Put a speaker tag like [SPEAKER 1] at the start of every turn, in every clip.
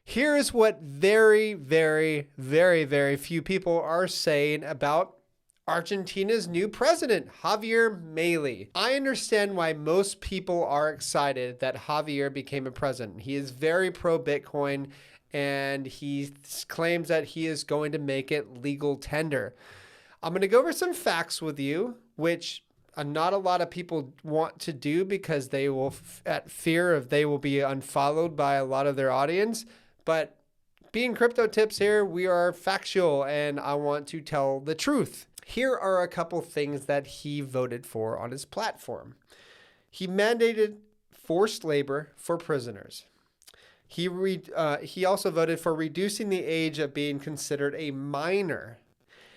[SPEAKER 1] Here's what very, very, very, very few people are saying about Argentina's new president, Javier Milei. I understand why most people are excited that Javier became a president. He is very pro-Bitcoin, and he claims that he is going to make it legal tender. I'm going to go over some facts with you, which not a lot of people want to do because they will, at fear of they will be unfollowed by a lot of their audience. But being Crypto Tips here, we are factual, and I want to tell the truth. Here are a couple things that he voted for on his platform. He mandated forced labor for prisoners. He also voted for reducing the age of being considered a minor.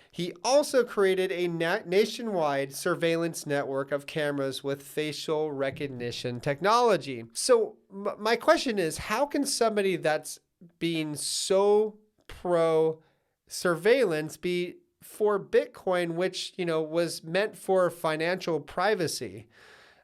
[SPEAKER 1] He also created a nationwide surveillance network of cameras with facial recognition technology. So my question is, how can somebody that's being so pro surveillance be for Bitcoin, which, was meant for financial privacy?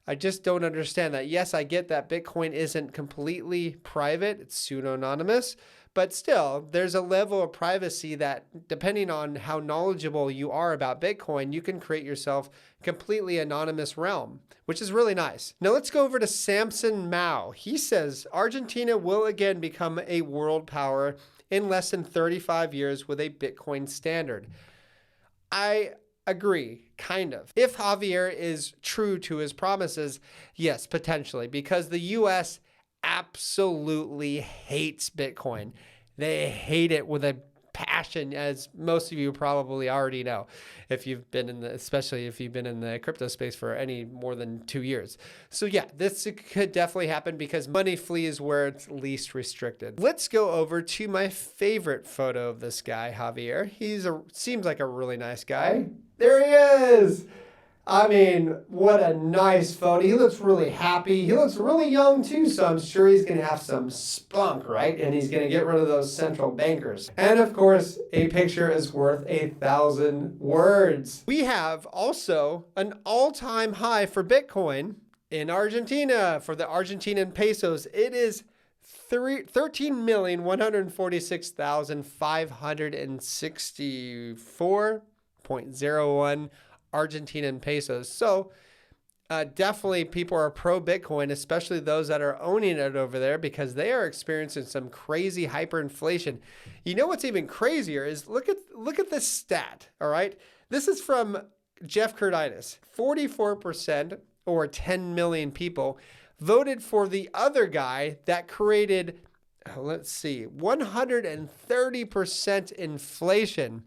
[SPEAKER 1] I just don't understand that. Yes, I get that Bitcoin isn't completely private. It's pseudonymous, but still there's a level of privacy that, depending on how knowledgeable you are about Bitcoin, you can create yourself a completely anonymous realm, which is really nice. Now let's go over to Samson Mao. He says Argentina will again become a world power in less than 35 years with a Bitcoin standard. I agree, kind of. If Javier is true to his promises, yes, potentially, because the US absolutely hates Bitcoin. They hate it with a passion, as most of you probably already know, if you've been especially if you've been in the crypto space for any more than 2 years. So yeah, this could definitely happen because money flees where it's least restricted. Let's go over to my favorite photo of this guy, Javier. Seems like a really nice guy. There he is. I mean, what a nice photo. He looks really happy. He looks really young too, so I'm sure he's going to have some spunk, right? And he's going to get rid of those central bankers. And of course, a picture is worth 1,000 words. We have also an all-time high for Bitcoin in Argentina. For the Argentinian pesos, it is 13,146,564.01 Argentinian pesos. So definitely people are pro Bitcoin, especially those that are owning it over there, because they are experiencing some crazy hyperinflation. You know what's even crazier is look at this stat. All right, this is from Jeff Curtitus. 44%, or 10 million people, voted for the other guy that created, let's see, 130% inflation.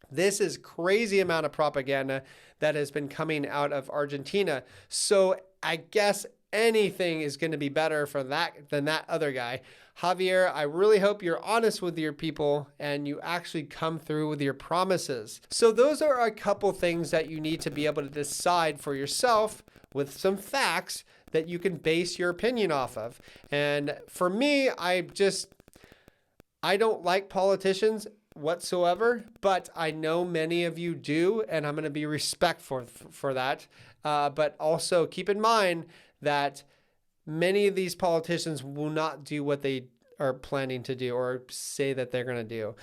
[SPEAKER 1] This is crazy amount of propaganda that has been coming out of Argentina. So I guess anything is going to be better for that than that other guy. Javier, I really hope you're honest with your people and you actually come through with your promises. So those are a couple things that you need to be able to decide for yourself with some facts that you can base your opinion off of. And for me, I don't like politicians whatsoever, but I know many of you do, and I'm going to be respectful for that. But also keep in mind that many of these politicians will not do what they are planning to do or say that they're going to do.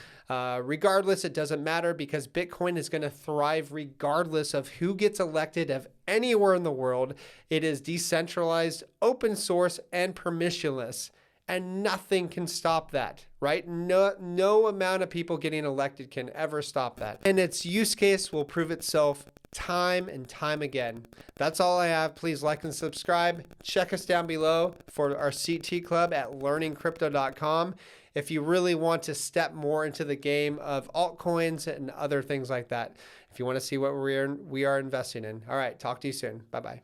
[SPEAKER 1] Regardless, it doesn't matter because Bitcoin is going to thrive regardless of who gets elected of anywhere in the world. It is decentralized, open source, and permissionless. And nothing can stop that, right? No amount of people getting elected can ever stop that. And its use case will prove itself time and time again. That's all I have. Please like and subscribe. Check us down below for our CT Club at learningcrypto.com if you really want to step more into the game of altcoins and other things like that. If you want to see what we are investing in. All right, talk to you soon. Bye-bye.